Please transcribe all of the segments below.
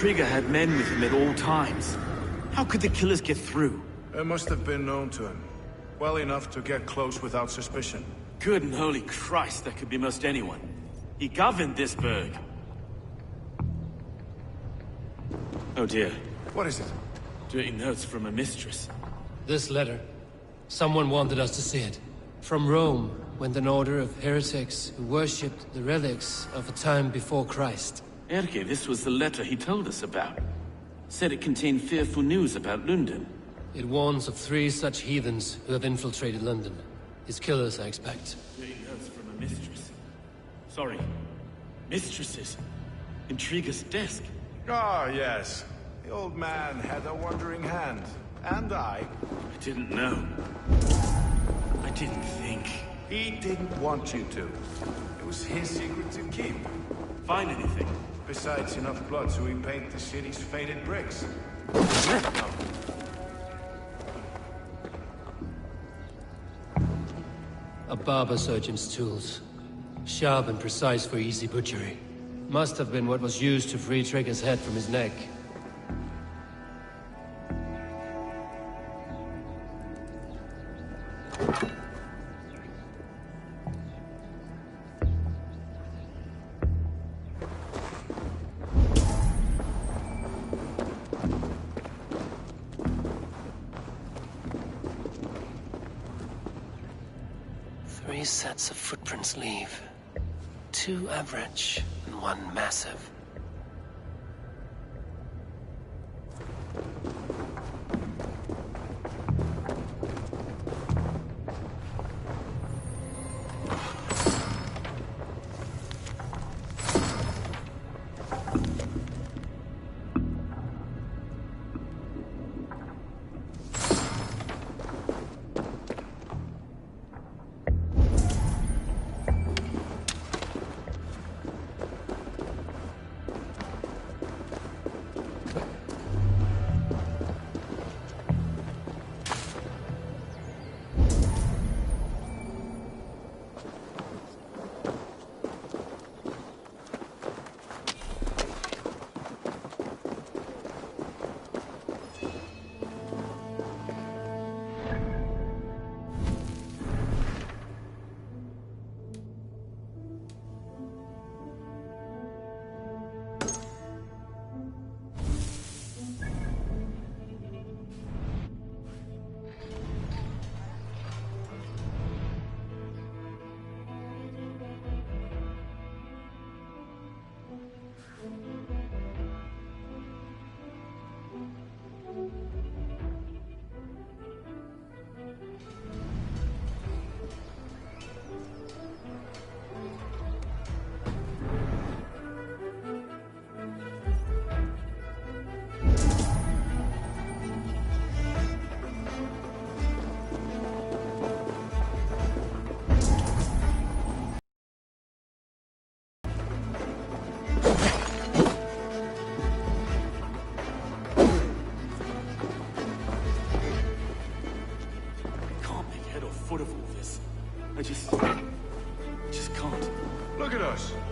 Intriga had men with him at all times. How could the killers get through? It must have been known to him. Well enough to get close without suspicion. Good and holy Christ, that could be most anyone. He governed this burg. Oh dear. What is it? Dirty notes from a mistress. This letter. Someone wanted us to see it. From Rome went an order of heretics who worshipped the relics of a time before Christ. Erke, this was the letter he told us about. Said it contained fearful news about London. It warns of 3 such heathens who have infiltrated London. His killers, I expect. Dirty notes from a mistress. Sorry. Mistresses. Intriga's desk. Ah, yes. The old man had a wandering hand. And I didn't know. I didn't think. He didn't want you to. It was his secret to keep. Find anything? Besides enough blood to repaint the city's faded bricks. A barber surgeon's tools. Sharp and precise for easy butchery. Must have been what was used to free Trigger's head from his neck. Three sets of footprints leave. 2 average and 1 massive.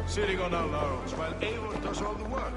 Sitting on our laurels while Eivor does all the work.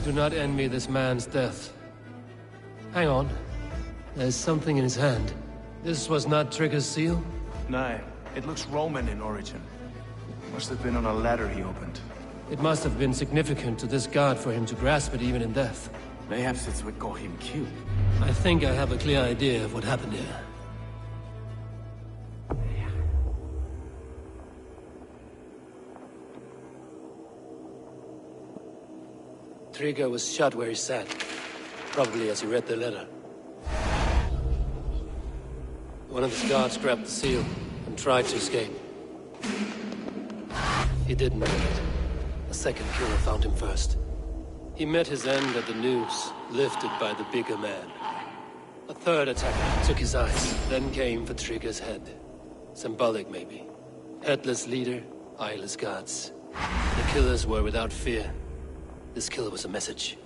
do not envy this man's death. Hang on. There's something in his hand. This was not Trigger's seal? No, it looks Roman in origin. Must have been on a ladder he opened. It must have been significant to this god for him to grasp it even in death. Perhaps it's what got him killed. I think I have a clear idea of what happened here. Trigger was shot where he sat, probably as he read the letter. One of his guards grabbed the seal and tried to escape. He didn't make it. A second killer found him first. He met his end at the noose, lifted by the bigger man. A third attacker took his eyes, then came for Trigger's head. Symbolic, maybe. Headless leader, eyeless guards. The killers were without fear. This kill was a message.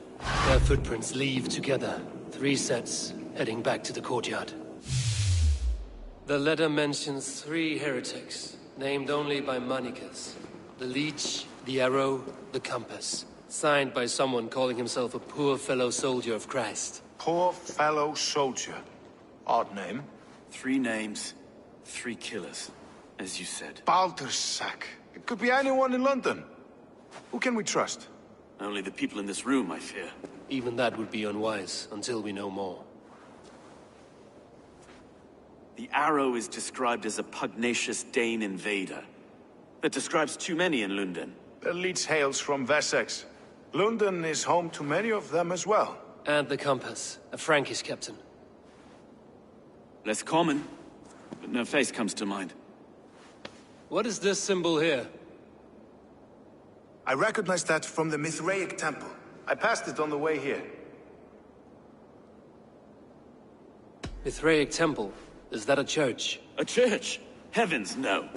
Their footprints leave together. 3 sets, heading back to the courtyard. The letter mentions 3 heretics, named only by Manicus. The Leech, the Arrow, the Compass. Signed by someone calling himself a poor fellow soldier of Christ. Poor fellow soldier. Odd name. 3 names, 3 killers, as you said. Baldersack. It could be anyone in London. Who can we trust? Only the people in this room, I fear. Even that would be unwise, until we know more. The Arrow is described as a pugnacious Dane invader. That describes too many in London. The Leech hails from Wessex. London is home to many of them as well. And the Compass, a Frankish captain. Less common, but no face comes to mind. What is this symbol here? I recognize that from the Mithraic temple. I passed it on the way here. Mithraic temple? Is that a church? A church? Heavens, no.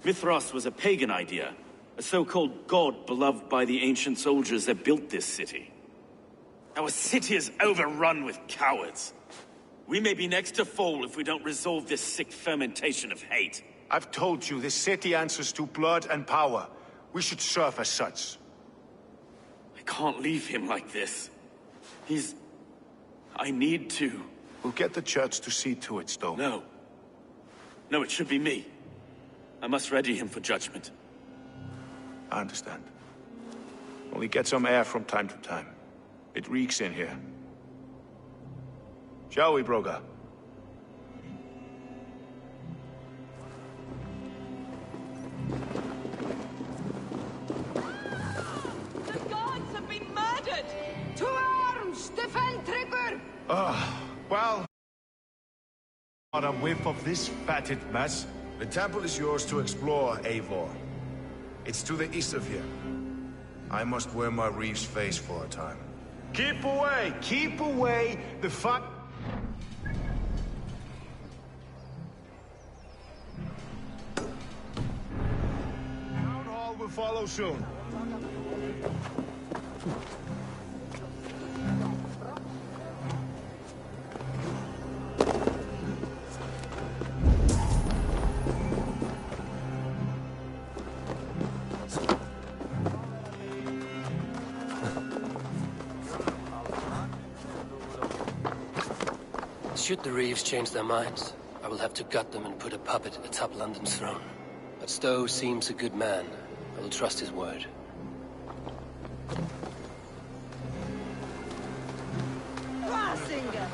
Mithras was a pagan idea. A so-called god beloved by the ancient soldiers that built this city. Our city is overrun with cowards. We may be next to fall if we don't resolve this sick fermentation of hate. I've told you, this city answers to blood and power. We should serve as such. I can't leave him like this. I need to. We'll get the church to see to it, Stowe. No. No, it should be me. I must ready him for judgment. I understand. Only get some air from time to time. It reeks in here. Shall we, Broga? The gods have been murdered! To arms! Defend Trigger! Well... Not a whiff of this fatted mess. The temple is yours to explore, Eivor. It's to the east of here. I must wear my Reeve's face for a time. Keep away! Keep away! The fat... Town Hall will follow soon. Should the Reeves change their minds, I will have to gut them and put a puppet atop London's throne. But Stowe seems a good man. I will trust his word. Rasinger!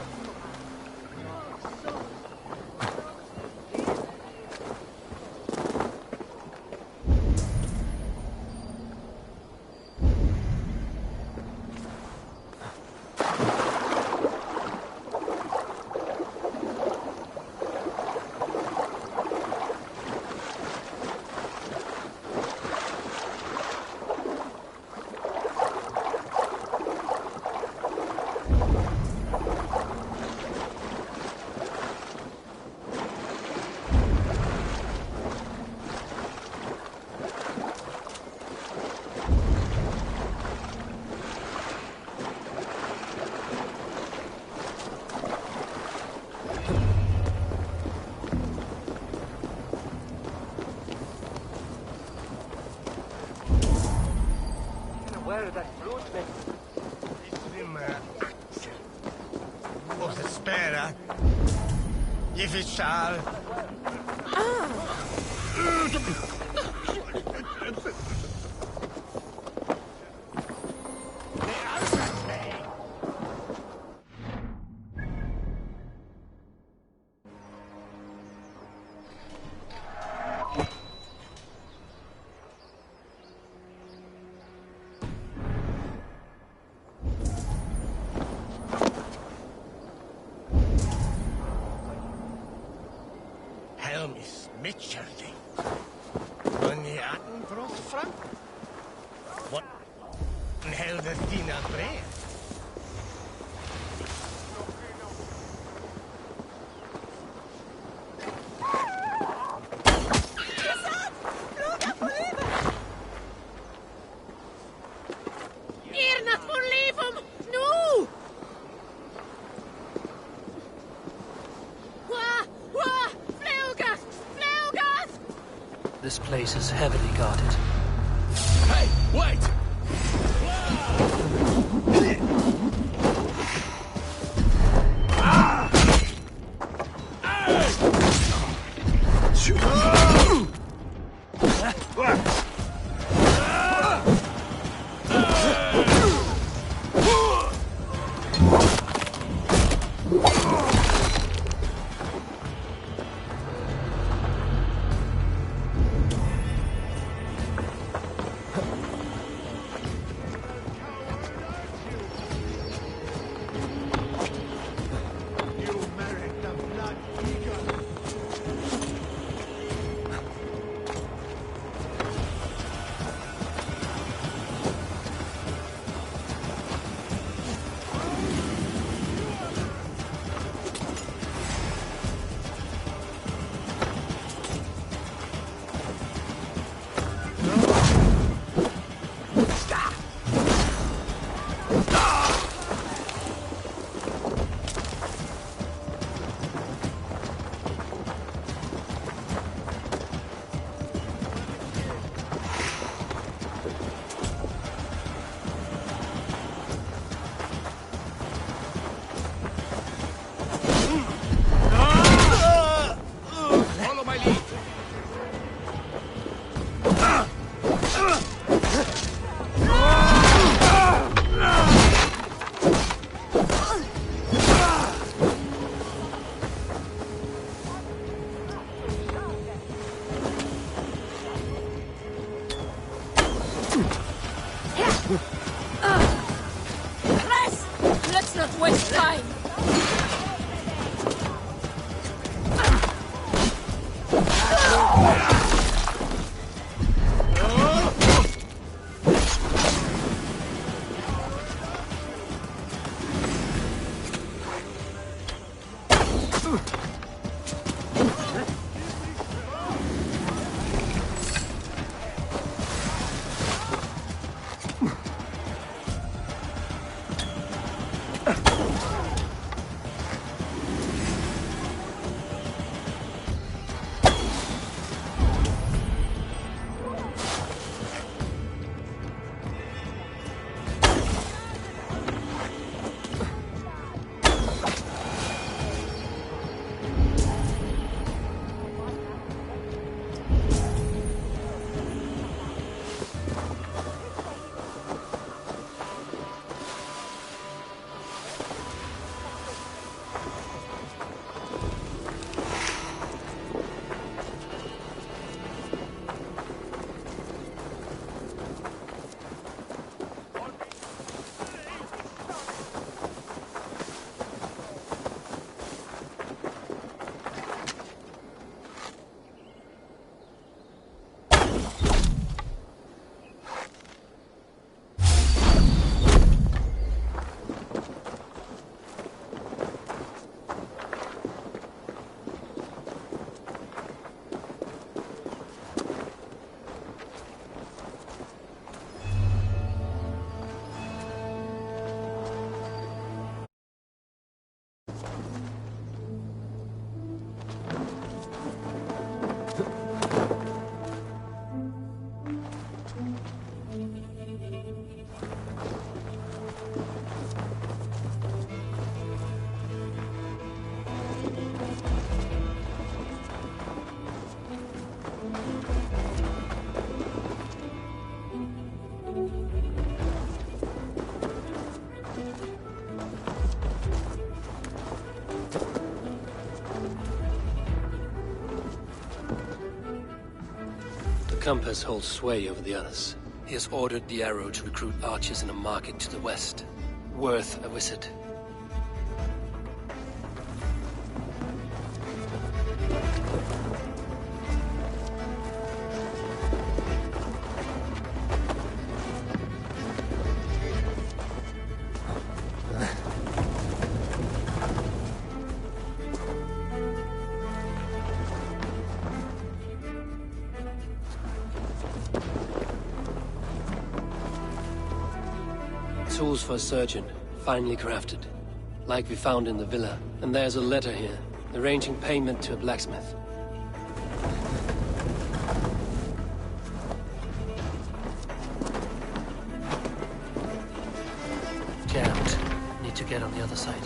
Where that fruit been? Och det spärra. If it shall. Helmis Mitcheldy. Wanneer een grote Frank? Wat een helder Tina Breer. This place is heavily guarded. Hey, wait! compass holds sway over the others. He has ordered the arrow to recruit archers in a market to the west. Worth a visit. Tools for a surgeon, finely crafted. Like we found in the villa. And there's a letter here, arranging payment to a blacksmith. Get out. Need to get on the other side.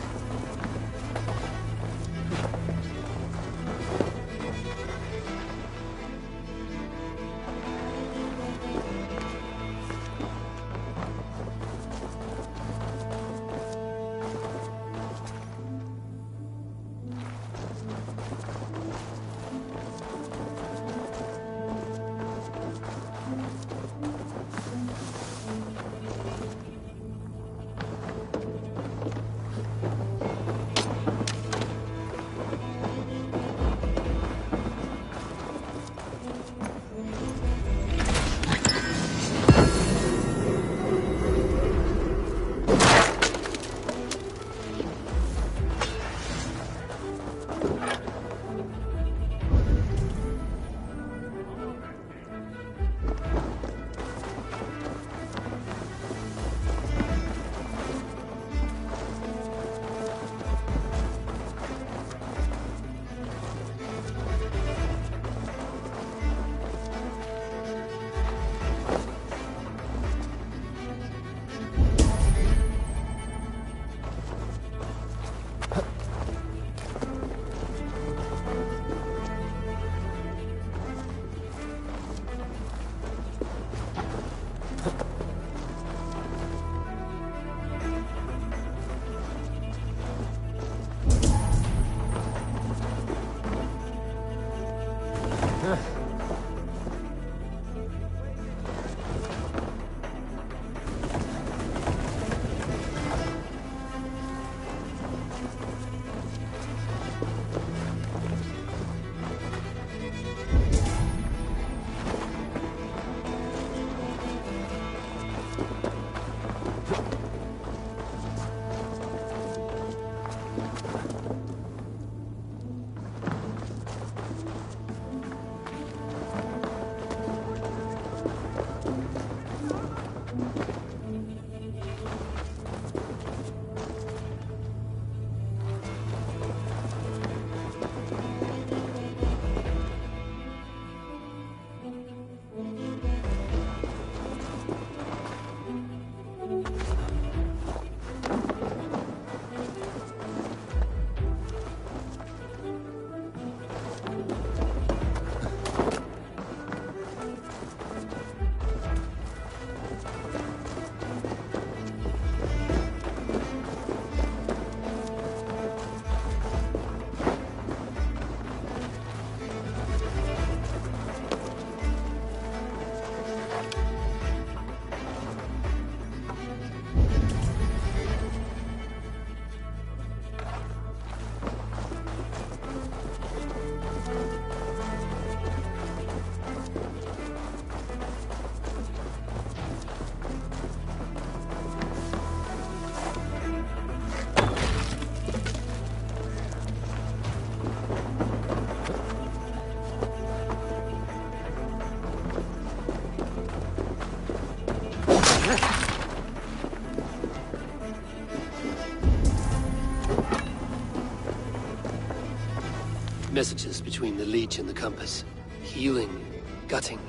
Messages between the leech and the compass. Healing, gutting.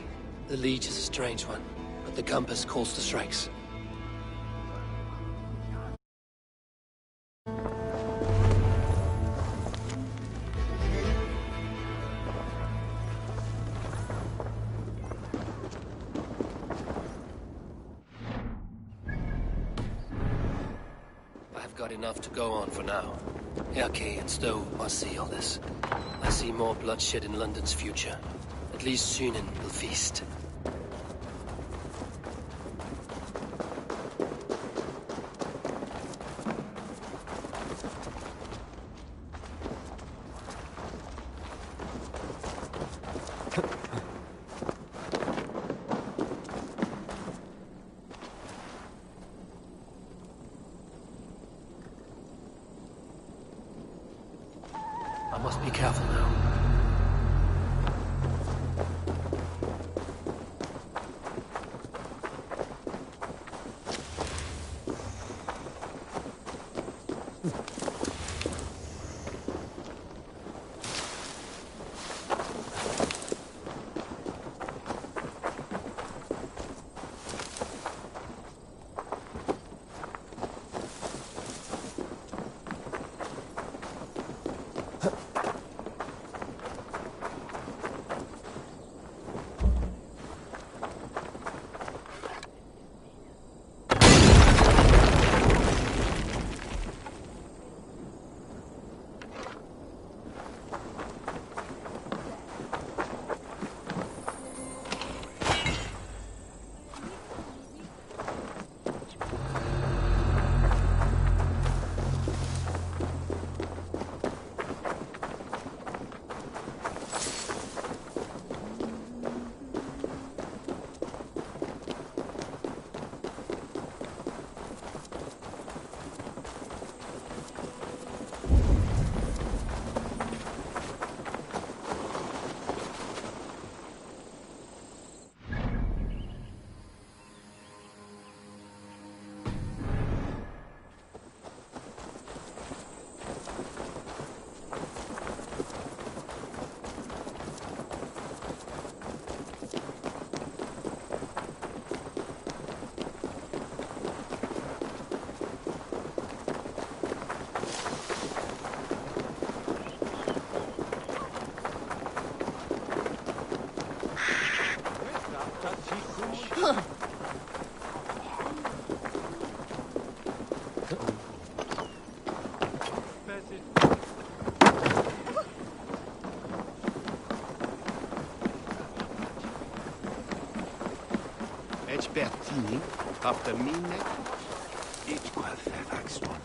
The leech is a strange one, but the compass calls to strikes. I've got enough to go on for now. Yaki and Stowe must see all this. I see more bloodshed in London's future. At At least Sýnin will feast. I must be careful now. Bertini, after mine, each quail fairfax want.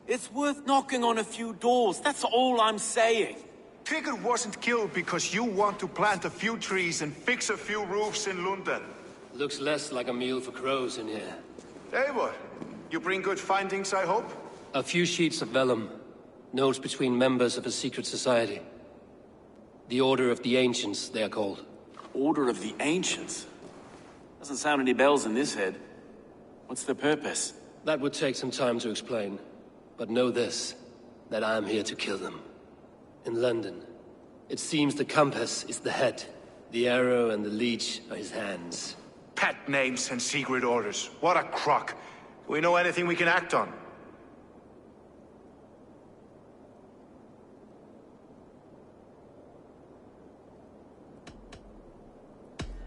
It's worth knocking on a few doors, that's all I'm saying. Trigger wasn't killed because you want to plant a few trees and fix a few roofs in London. Looks less like a meal for crows in here. Eivor, you bring good findings, I hope? A few sheets of vellum. Notes between members of a secret society. The Order of the Ancients, they are called. Order of the Ancients? Doesn't sound any bells in this head. What's their purpose? That would take some time to explain. But know this, that I am here to kill them. In London, it seems the compass is the head. The arrow and the leech are his hands. Pet names and secret orders. What a crock. Do we know anything we can act on?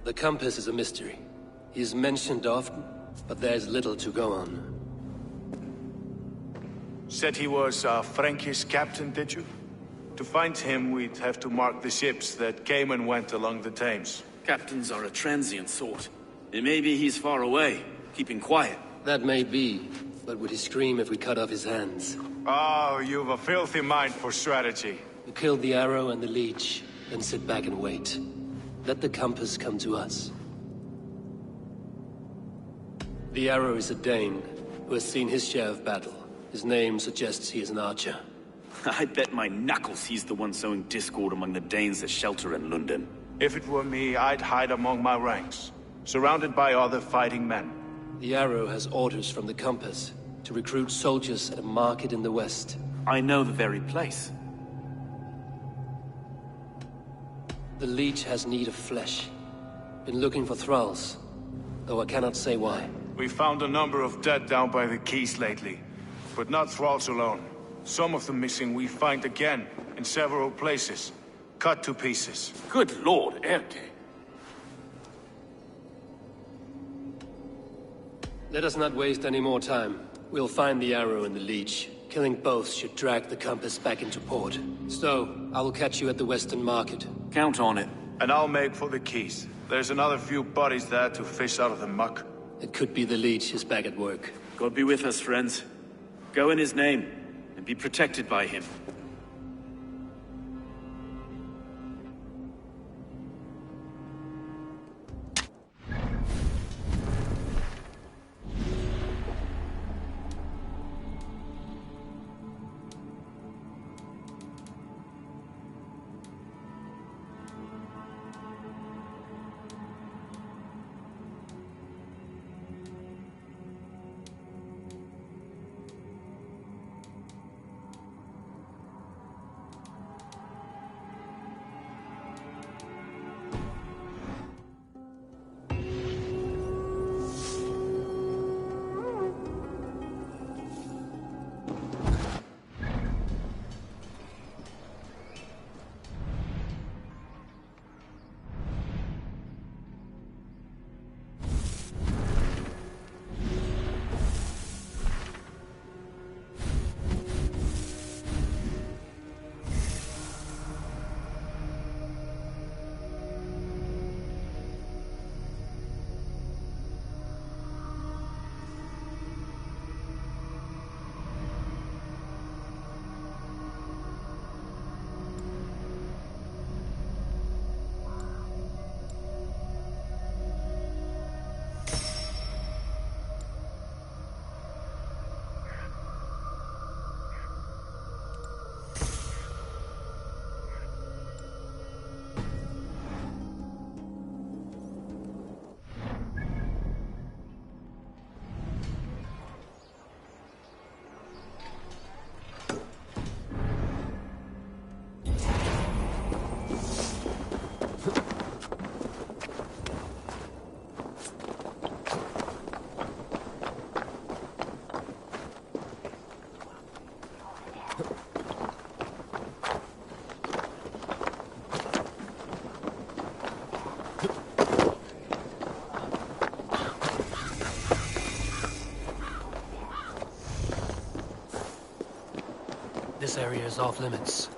The compass is a mystery. He is mentioned often, but there's little to go on. Said he was a Frankish captain, did you? To find him, we'd have to mark the ships that came and went along the Thames. Captains are a transient sort. It may be he's far away, keeping quiet. That may be, but would he scream if we cut off his hands? Oh, you've a filthy mind for strategy. We kill the arrow and the leech, then sit back and wait. Let the compass come to us. The arrow is a Dane, who has seen his share of battle. His name suggests he is an archer. I bet my knuckles he's the one sowing discord among the Danes that shelter in London. If it were me, I'd hide among my ranks, surrounded by other fighting men. The arrow has orders from the compass to recruit soldiers at a market in the west. I know the very place. The Leech has need of flesh. Been looking for thralls, though I cannot say why. We found a number of dead down by the quays lately, but not thralls alone. Some of the missing we find again, in several places, cut to pieces. Good lord, Erke. Let us not waste any more time. We'll find the arrow and the Leech. Killing both should drag the compass back into port. So, I will catch you at the Western Market. Count on it. And I'll make for the quays. There's another few bodies there to fish out of the muck. It could be the Leech is back at work. God be with us, friends. Go in his name, and be protected by him. This area is off limits.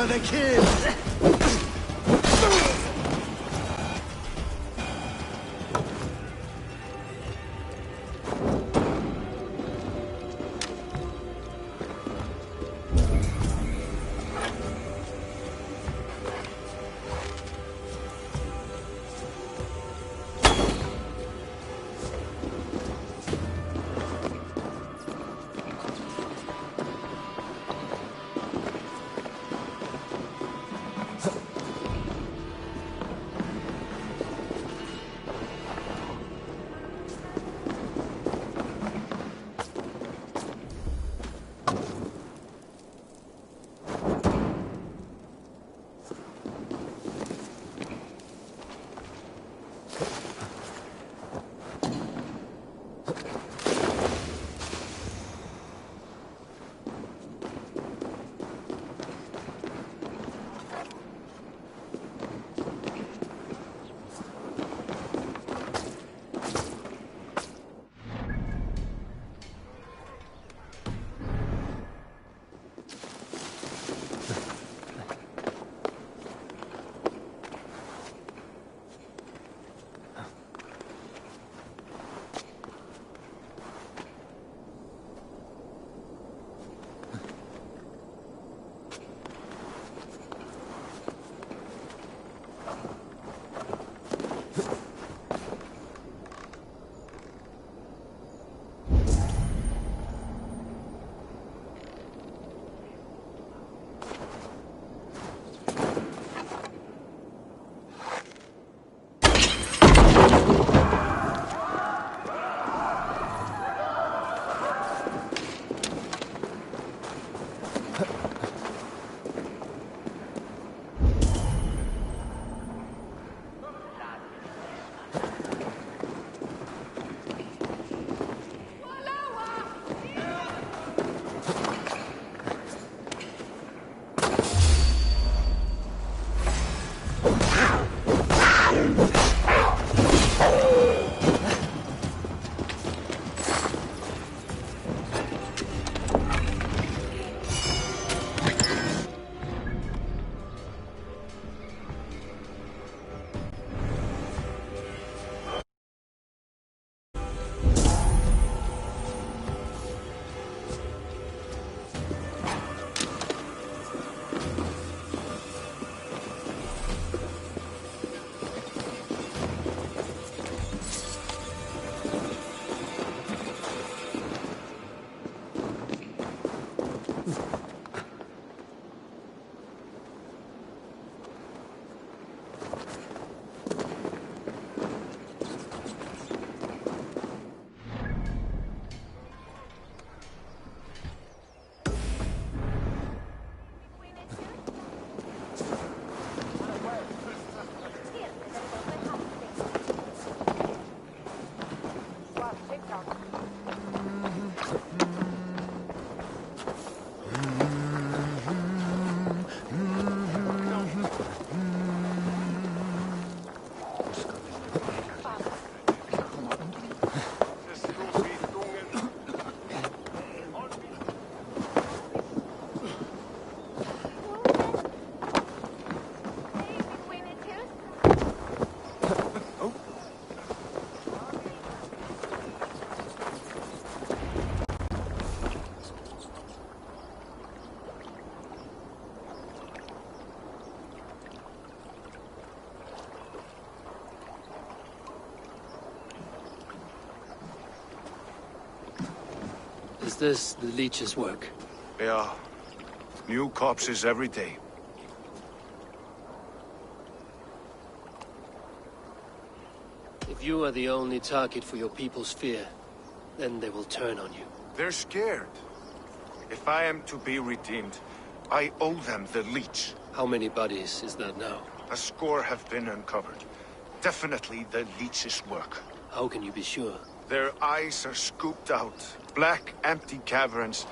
for the kids! Is this the leech's work? Yeah. New corpses every day. If you are the only target for your people's fear, then they will turn on you. They're scared. If I am to be redeemed, I owe them the leech. How many bodies is that now? A score have been uncovered. Definitely the leech's work. How can you be sure? Their eyes are scooped out. Black, empty caverns.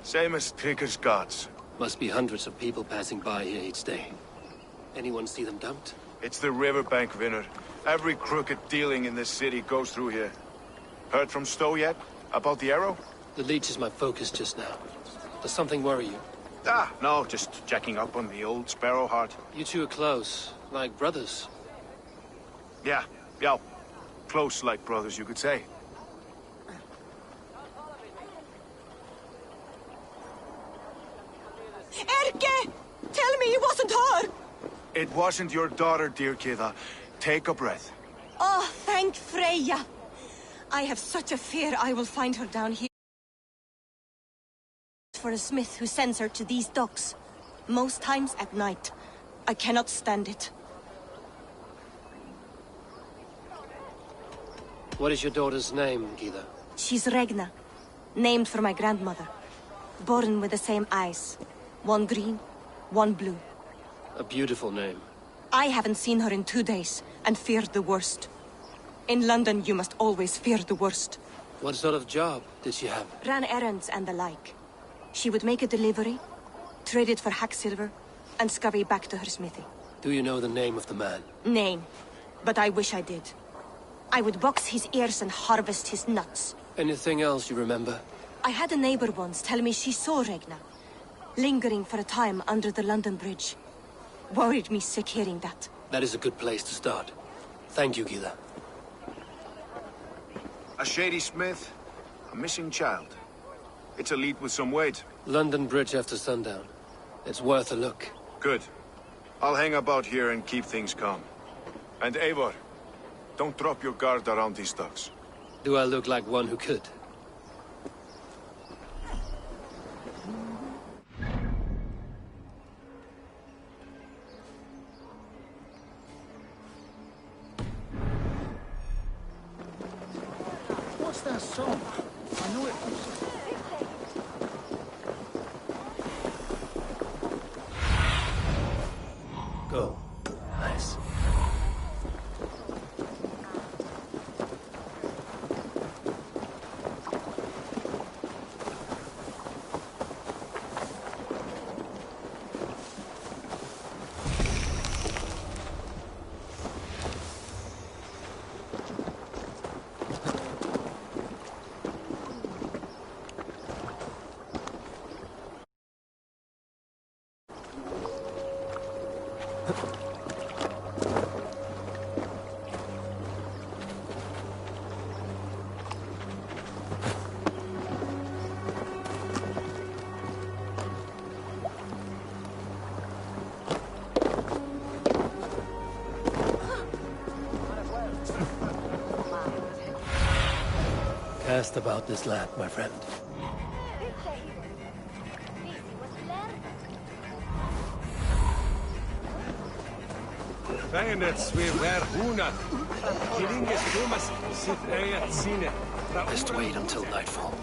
Same as Trigger's gods. Must be hundreds of people passing by here each day. Anyone see them dumped? It's the riverbank, Vinner. Every crooked dealing in this city goes through here. Heard from Stowe yet? About the arrow? The leech is my focus just now. Does something worry you? No, just checking up on the old Sparrowheart. You two are close, like brothers. Yeah. Close like brothers, you could say. Erke! Tell me it wasn't her! It wasn't your daughter, dear Kida. Take a breath. Oh, thank Freya. I have such a fear I will find her down here. For a smith who sends her to these docks. Most times at night. I cannot stand it. What is your daughter's name, Gila? She's Regna. Named for my grandmother. Born with the same eyes. One green, one blue. A beautiful name. I haven't seen her in 2 days, and feared the worst. In London, you must always fear the worst. What sort of job did she have? Ran errands and the like. She would make a delivery, trade it for hack silver, and scurry back to her smithy. Do you know the name of the man? Name. But I wish I did. I would box his ears and harvest his nuts. Anything else you remember? I had a neighbor once tell me she saw Regna, lingering for a time under the London Bridge. Worried me sick hearing that. That is a good place to start. Thank you, Gila. A shady smith, a missing child. It's a lead with some weight. London Bridge after sundown. It's worth a look. Good. I'll hang about here and keep things calm. And Eivor, don't drop your guard around these docks. Do I look like one who could? What's that song? I know it. Go. Nice. Cast about this land, my friend. Best wait until nightfall.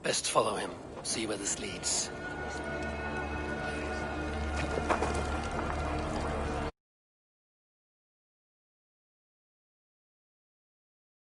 Best follow him, see where this leads.